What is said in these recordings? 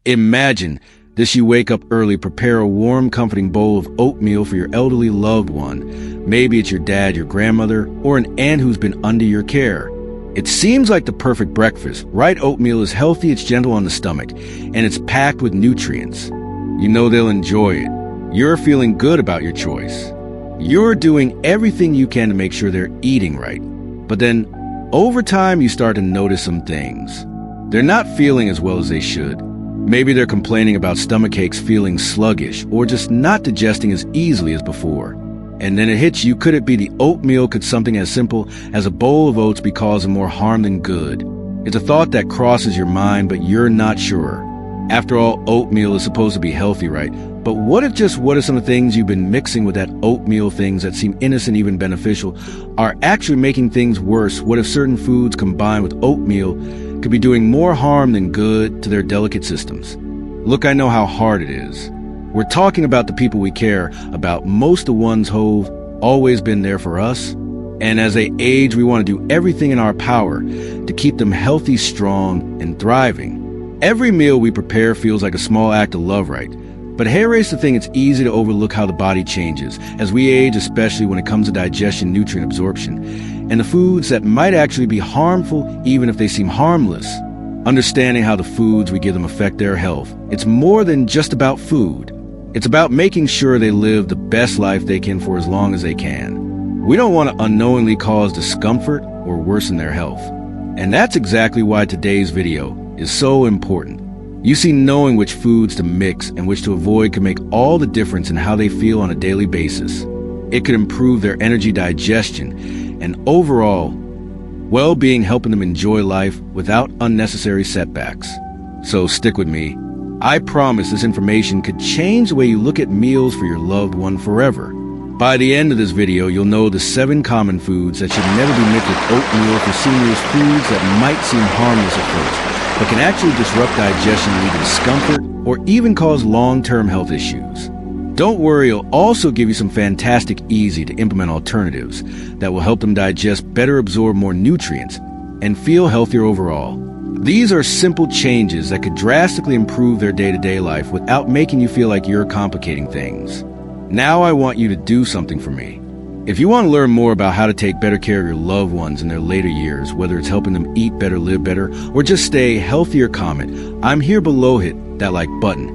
Imagine this: you wake up early, prepare a warm, comforting bowl of oatmeal for your elderly loved one. Maybe it's your dad, your grandmother, or an aunt who's been under your care. It seems like the perfect breakfast, right? Oatmeal is healthy, it's gentle on the stomach, and it's packed with nutrients. You know they'll enjoy it. You're feeling good about your choice. You're doing everything you can to make sure they're eating right. But then, over time, you start to notice some things. They're not feeling as well as they should. Maybe they're complaining about stomach aches, feeling sluggish, or just not digesting as easily as before. And then it hits you: could it be the oatmeal? Could something as simple as a bowl of oats be causing more harm than good? It's a thought that crosses your mind, but you're not sure. After all, oatmeal is supposed to be healthy, right? But what if what are some of the things you've been mixing with that oatmeal, things that seem innocent, even beneficial, are actually making things worse? What if certain foods combined with oatmeal could be doing more harm than good to their delicate systems? Look, I know how hard it is. We're talking about the people we care about, most the ones who've always been there for us. And as they age, we want to do everything in our power to keep them healthy, strong, and thriving. Every meal we prepare feels like a small act of love, right? But here is the thing: it's easy to overlook how the body changes as we age, especially when it comes to digestion, nutrient absorption, and the foods that might actually be harmful even if they seem harmless. Understanding how the foods we give them affect their health. It's more than just about food. It's about making sure they live the best life they can for as long as they can. We don't want to unknowingly cause discomfort or worsen their health. And that's exactly why today's video is so important. You see, knowing which foods to mix and which to avoid can make all the difference in how they feel on a daily basis. It could improve their energy, digestion, and overall well-being, helping them enjoy life without unnecessary setbacks. So stick with me. I promise this information could change the way you look at meals for your loved one forever. By the end of this video, you'll know the 7 common foods that should never be mixed with oatmeal for seniors, foods that might seem harmless at first, but can actually disrupt digestion, lead to discomfort, or even cause long-term health issues. Don't worry, it'll also give you some fantastic, easy-to-implement alternatives that will help them digest better, absorb more nutrients, and feel healthier overall. These are simple changes that could drastically improve their day-to-day life without making you feel like you're complicating things. Now I want you to do something for me. If you want to learn more about how to take better care of your loved ones in their later years, whether it's helping them eat better, live better, or just stay healthier, comment. I'm here below. Hit that like button.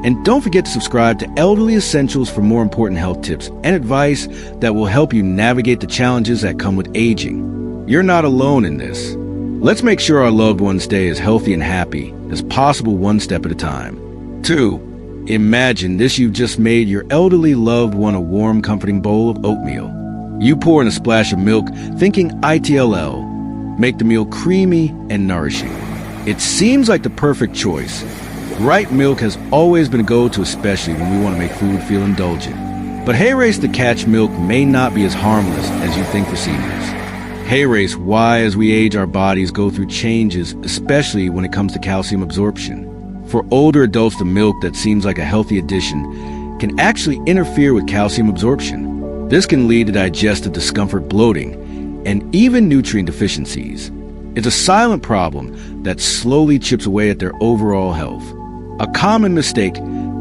And don't forget to subscribe to Elderly Essentials for more important health tips and advice that will help you navigate the challenges that come with aging. You're not alone in this. Let's make sure our loved ones stay as healthy and happy as possible, one step at a time. 2. Imagine this: you've just made your elderly loved one a warm, comforting bowl of oatmeal. You pour in a splash of milk, thinking ITLL. Make the meal creamy and nourishing. It seems like the perfect choice. Right, milk has always been a go-to, especially when we want to make food feel indulgent. But hey race, the catch: milk may not be as harmless as you think for seniors. Hey race, why as we age our bodies go through changes, especially when it comes to calcium absorption. For older adults, the milk that seems like a healthy addition can actually interfere with calcium absorption. This can lead to digestive discomfort, bloating, and even nutrient deficiencies. It's a silent problem that slowly chips away at their overall health. A common mistake: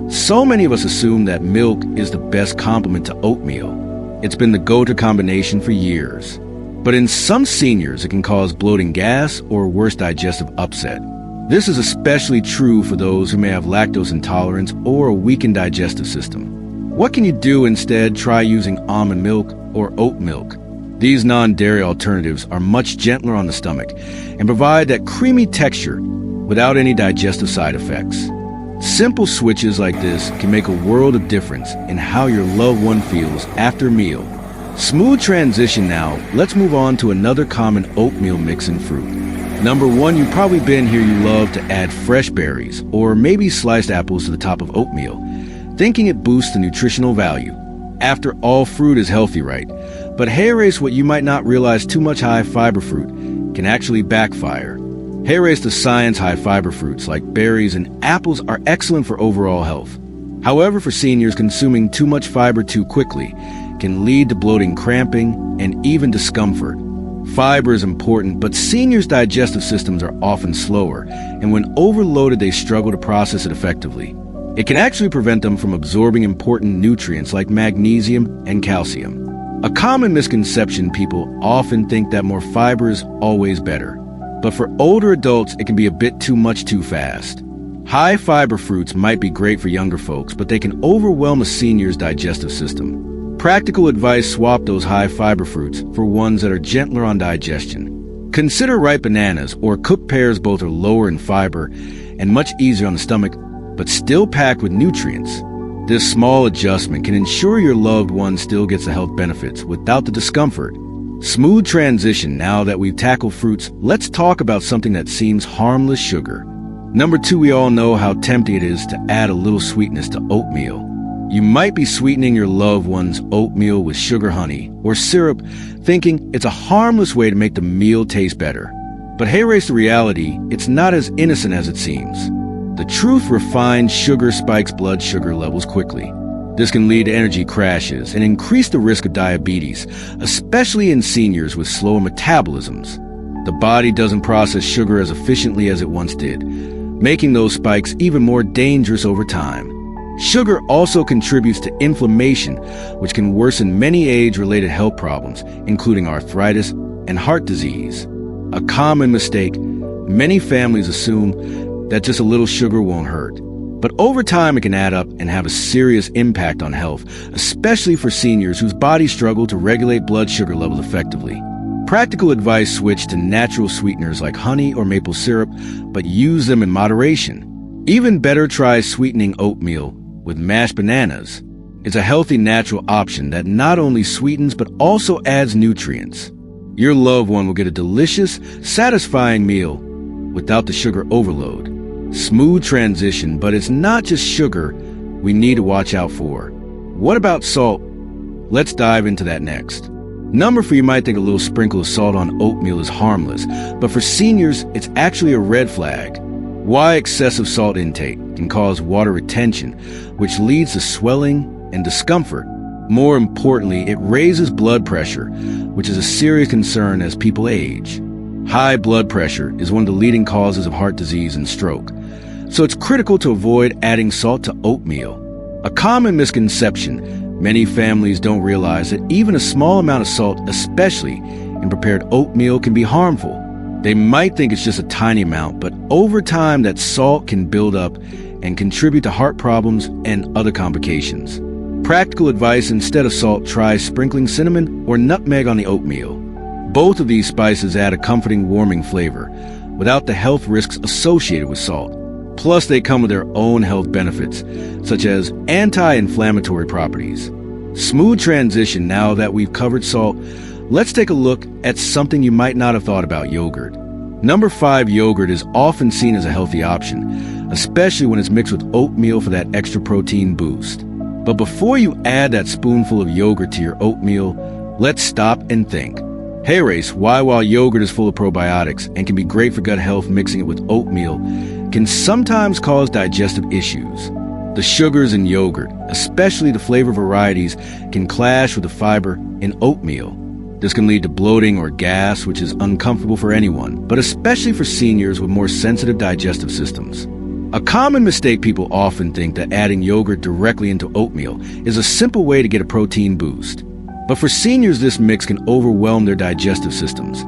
so many of us assume that milk is the best complement to oatmeal. It's been the go-to combination for years. But in some seniors, it can cause bloating, gas, or worse, digestive upset. This is especially true for those who may have lactose intolerance or a weakened digestive system. What can you do instead? Try using almond milk or oat milk. These non-dairy alternatives are much gentler on the stomach and provide that creamy texture without any digestive side effects. Simple switches like this can make a world of difference in how your loved one feels after a meal. Smooth transition now. Let's move on to another common oatmeal mix and fruit. Number 1, you've probably been here. You love to add fresh berries or maybe sliced apples to the top of oatmeal, thinking it boosts the nutritional value. After all, fruit is healthy, right? But here is what you might not realize: too much high fiber fruit can actually backfire. Here is the science: high fiber fruits like berries and apples are excellent for overall health. However, for seniors, consuming too much fiber too quickly can lead to bloating, cramping, and even discomfort. Fiber is important, but seniors' digestive systems are often slower, and when overloaded, they struggle to process it effectively. It can actually prevent them from absorbing important nutrients like magnesium and calcium. A common misconception: people often think that more fiber is always better. But for older adults, it can be a bit too much too fast. High fiber fruits might be great for younger folks, but they can overwhelm a senior's digestive system. Practical advice: swap those high fiber fruits for ones that are gentler on digestion. Consider ripe bananas or cooked pears. Both are lower in fiber and much easier on the stomach, but still packed with nutrients. This small adjustment can ensure your loved one still gets the health benefits without the discomfort. Smooth transition. Now that we've tackled fruits, let's talk about something that seems harmless: sugar. Number 2, we all know how tempting it is to add a little sweetness to oatmeal. You might be sweetening your loved one's oatmeal with sugar, honey, or syrup, thinking it's a harmless way to make the meal taste better. But hey, race, the reality, it's not as innocent as it seems. The truth: refined sugar spikes blood sugar levels quickly. This can lead to energy crashes and increase the risk of diabetes, especially in seniors with slower metabolisms. The body doesn't process sugar as efficiently as it once did, making those spikes even more dangerous over time. Sugar also contributes to inflammation, which can worsen many age-related health problems, including arthritis and heart disease. A common mistake: many families assume that just a little sugar won't hurt. But over time, it can add up and have a serious impact on health, especially for seniors whose bodies struggle to regulate blood sugar levels effectively. Practical advice: switch to natural sweeteners like honey or maple syrup, but use them in moderation. Even better, try sweetening oatmeal with mashed bananas. It's a healthy, natural option that not only sweetens but also adds nutrients. Your loved one will get a delicious, satisfying meal without the sugar overload. Smooth transition, but it's not just sugar we need to watch out for. What about salt? Let's dive into that next. Number 4, you might think a little sprinkle of salt on oatmeal is harmless, but for seniors, it's actually a red flag. Why? Excessive salt intake can cause water retention, which leads to swelling and discomfort. More importantly, it raises blood pressure, which is a serious concern as people age. High blood pressure is one of the leading causes of heart disease and stroke, so it's critical to avoid adding salt to oatmeal. A common misconception: many families don't realize that even a small amount of salt, especially in prepared oatmeal, can be harmful. They might think it's just a tiny amount, but over time that salt can build up and contribute to heart problems and other complications. Practical advice: instead of salt, try sprinkling cinnamon or nutmeg on the oatmeal. Both of these spices add a comforting, warming flavor without the health risks associated with salt. Plus, they come with their own health benefits, such as anti-inflammatory properties. Smooth transition. Now that we've covered salt, let's take a look at something you might not have thought about: yogurt. Number 5, yogurt is often seen as a healthy option, especially when it's mixed with oatmeal for that extra protein boost. But before you add that spoonful of yogurt to your oatmeal, let's stop and think. Hey, race, why, while yogurt is full of probiotics and can be great for gut health, mixing it with oatmeal can sometimes cause digestive issues. The sugars in yogurt, especially the flavor varieties, can clash with the fiber in oatmeal. This can lead to bloating or gas, which is uncomfortable for anyone, but especially for seniors with more sensitive digestive systems. A common mistake: people often think that adding yogurt directly into oatmeal is a simple way to get a protein boost. But for seniors, this mix can overwhelm their digestive systems,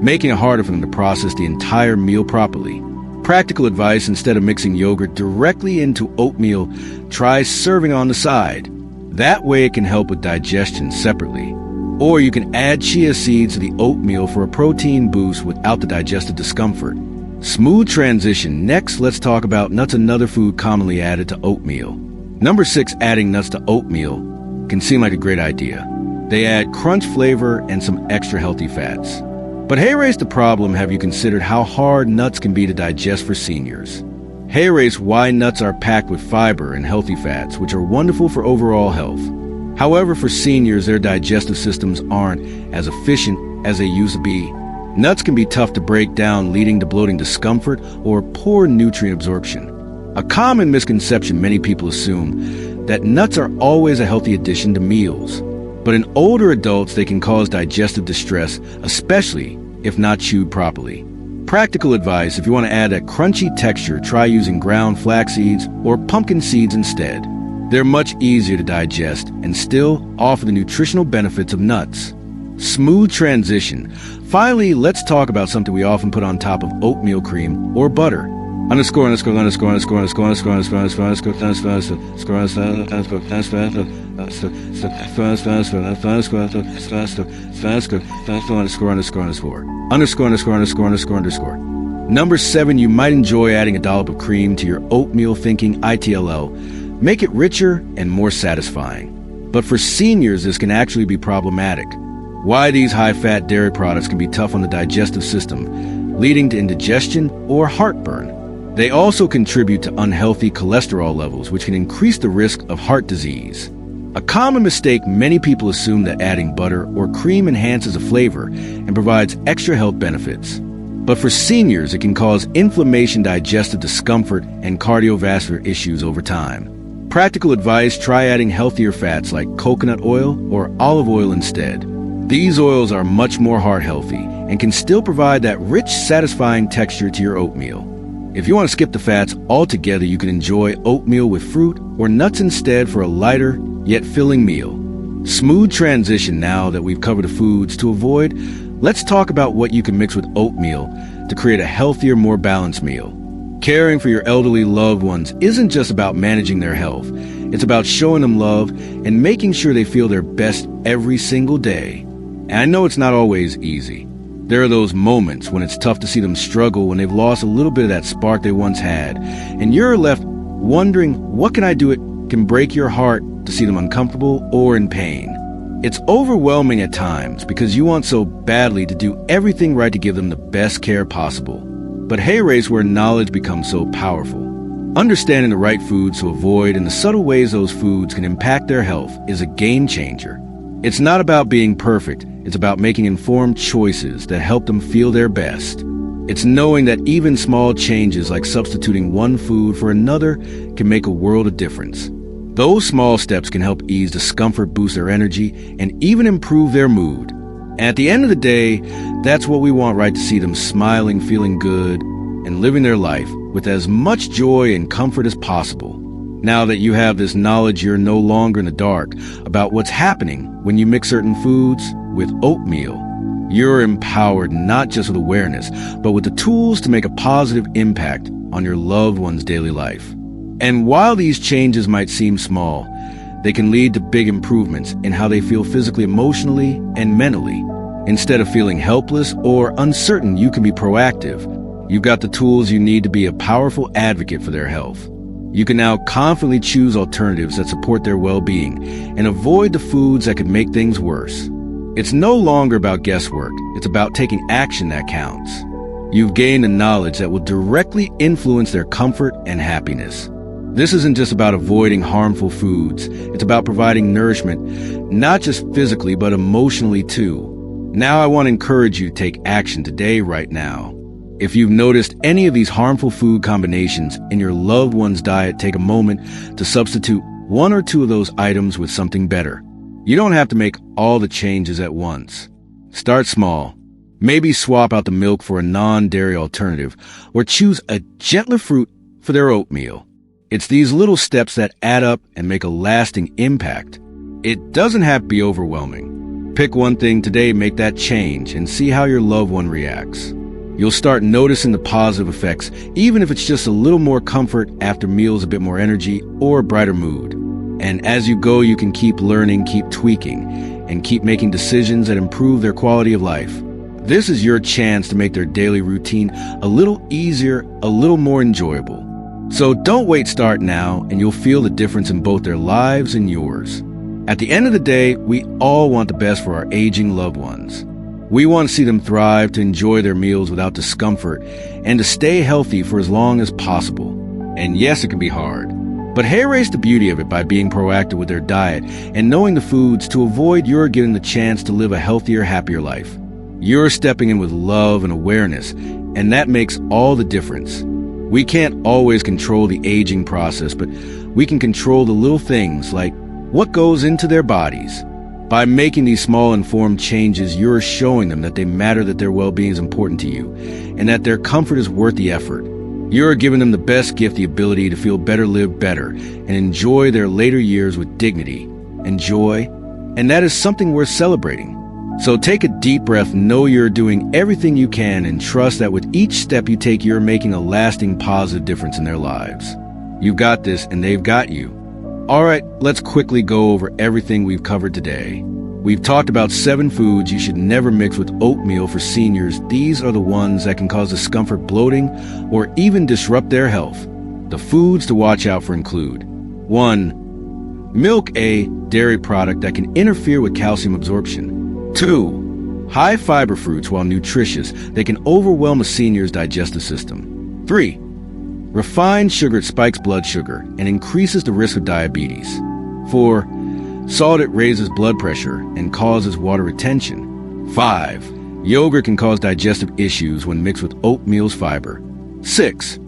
making it harder for them to process the entire meal properly. Practical advice: instead of mixing yogurt directly into oatmeal, try serving on the side. That way it can help with digestion separately. Or you can add chia seeds to the oatmeal for a protein boost without the digestive discomfort. Smooth transition. Next, let's talk about nuts, another food commonly added to oatmeal. Number 6, adding nuts to oatmeal can seem like a great idea. They add crunch flavor and some extra healthy fats. But hey, race, the problem: have you considered how hard nuts can be to digest for seniors? Hey, race, why? Nuts are packed with fiber and healthy fats, which are wonderful for overall health. However, for seniors, their digestive systems aren't as efficient as they used to be. Nuts can be tough to break down, leading to bloating, discomfort, or poor nutrient absorption. A common misconception: many people assume that nuts are always a healthy addition to meals. But in older adults, they can cause digestive distress, especially if not chewed properly. Practical advice: if you want to add a crunchy texture, try using ground flax seeds or pumpkin seeds instead. They're much easier to digest and still offer the nutritional benefits of nuts. Smooth transition. Finally, let's talk about something we often put on top of oatmeal cream or butter. Number 7, you might enjoy adding a dollop of cream to your oatmeal, thinking ITLL. Make it richer and more satisfying. But for seniors, this can actually be problematic. Why these high-fat dairy products can be tough on the digestive system, leading to indigestion or heartburn. They also contribute to unhealthy cholesterol levels, which can increase the risk of heart disease. A common mistake: many people assume that adding butter or cream enhances a flavor and provides extra health benefits. But for seniors, it can cause inflammation, digestive discomfort, and cardiovascular issues over time. Practical advice: try adding healthier fats like coconut oil or olive oil instead. These oils are much more heart healthy and can still provide that rich, satisfying texture to your oatmeal. If you want to skip the fats altogether, you can enjoy oatmeal with fruit or nuts instead for a lighter yet filling meal. Smooth transition. Now that we've covered the foods to avoid, let's talk about what you can mix with oatmeal to create a healthier, more balanced meal. Caring for your elderly loved ones isn't just about managing their health. It's about showing them love and making sure they feel their best every single day. And I know it's not always easy. There are those moments when it's tough to see them struggle, when they've lost a little bit of that spark they once had, and you're left wondering, what can I do? It can break your heart to see them uncomfortable or in pain. It's overwhelming at times because you want so badly to do everything right to give them the best care possible. But hey, race, where knowledge becomes so powerful. Understanding the right foods to avoid and the subtle ways those foods can impact their health is a game changer. It's not about being perfect. It's about making informed choices that help them feel their best. It's knowing that even small changes like substituting one food for another can make a world of difference. Those small steps can help ease discomfort, boost their energy, and even improve their mood. And at the end of the day, that's what we want, right? To see them smiling, feeling good, and living their life with as much joy and comfort as possible. Now that you have this knowledge, you're no longer in the dark about what's happening when you mix certain foods with oatmeal. You're empowered not just with awareness, but with the tools to make a positive impact on your loved one's daily life. And while these changes might seem small, they can lead to big improvements in how they feel physically, emotionally, and mentally. Instead of feeling helpless or uncertain, you can be proactive. You've got the tools you need to be a powerful advocate for their health. You can now confidently choose alternatives that support their well-being and avoid the foods that could make things worse. It's no longer about guesswork. It's about taking action that counts. You've gained the knowledge that will directly influence their comfort and happiness. This isn't just about avoiding harmful foods. It's about providing nourishment, not just physically, but emotionally too. Now I want to encourage you to take action today, right now. If you've noticed any of these harmful food combinations in your loved one's diet, take a moment to substitute one or two of those items with something better. You don't have to make all the changes at once. Start small. Maybe swap out the milk for a non-dairy alternative, or choose a gentler fruit for their oatmeal. It's these little steps that add up and make a lasting impact. It doesn't have to be overwhelming. Pick one thing today, make that change, and see how your loved one reacts. You'll start noticing the positive effects, even if it's just a little more comfort after meals, a bit more energy, or a brighter mood. And as you go, you can keep learning, keep tweaking, and keep making decisions that improve their quality of life. This is your chance to make their daily routine a little easier, a little more enjoyable. So don't wait, start now, and you'll feel the difference in both their lives and yours. At the end of the day, we all want the best for our aging loved ones. We want to see them thrive, to enjoy their meals without discomfort, and to stay healthy for as long as possible. And yes, it can be hard. But hey, erase the beauty of it by being proactive with their diet and knowing the foods to avoid. You're getting the chance to live a healthier, happier life. You're stepping in with love and awareness, and that makes all the difference. We can't always control the aging process, but we can control the little things like what goes into their bodies. By making these small informed changes, you're showing them that they matter, that their well-being is important to you, and that their comfort is worth the effort. You're giving them the best gift, the ability to feel better, live better, and enjoy their later years with dignity and joy, and that is something worth celebrating. So take a deep breath, know you're doing everything you can, and trust that with each step you take, you're making a lasting positive difference in their lives. You've got this, and they've got you. All right, let's quickly go over everything we've covered today. We've talked about 7 foods you should never mix with oatmeal for seniors. These are the ones that can cause discomfort, bloating, or even disrupt their health. The foods to watch out for include: 1. Milk, a dairy product that can interfere with calcium absorption. 2. High fiber fruits, while nutritious, they can overwhelm a senior's digestive system. 3. Refined sugar spikes blood sugar and increases the risk of diabetes. 4. Salt, it raises blood pressure and causes water retention. 5. Yogurt can cause digestive issues when mixed with oatmeal's fiber. 6.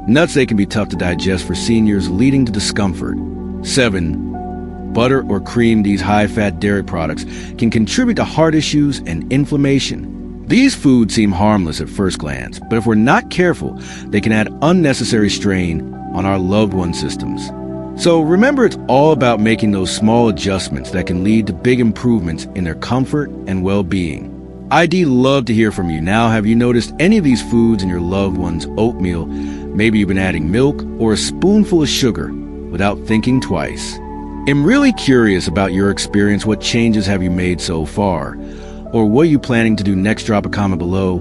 Nuts, they can be tough to digest for seniors, leading to discomfort. 7. Butter or cream, these high-fat dairy products, can contribute to heart issues and inflammation. These foods seem harmless at first glance, but if we're not careful, they can add unnecessary strain on our loved ones' systems. So remember, it's all about making those small adjustments that can lead to big improvements in their comfort and well-being. I'd love to hear from you. Now, have you noticed any of these foods in your loved one's oatmeal? Maybe you've been adding milk or a spoonful of sugar without thinking twice. I'm really curious about your experience. What changes have you made so far? Or what are you planning to do next? Drop a comment below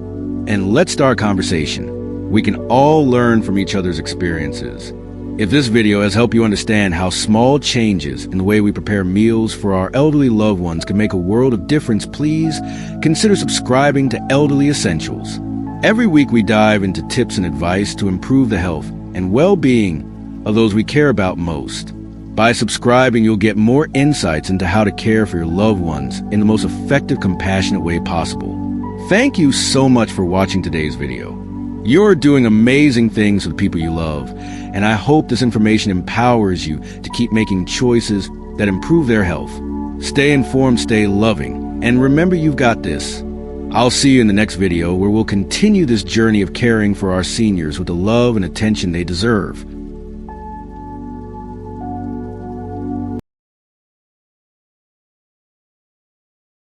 and let's start a conversation. We can all learn from each other's experiences. If this video has helped you understand how small changes in the way we prepare meals for our elderly loved ones can make a world of difference, please consider subscribing to Elderly Essentials. Every week we dive into tips and advice to improve the health and well-being of those we care about most. By subscribing, you'll get more insights into how to care for your loved ones in the most effective, compassionate way possible. Thank you so much for watching today's video. You're doing amazing things for the people you love, and I hope this information empowers you to keep making choices that improve their health. Stay informed, stay loving, and remember, you've got this. I'll see you in the next video, where we'll continue this journey of caring for our seniors with the love and attention they deserve.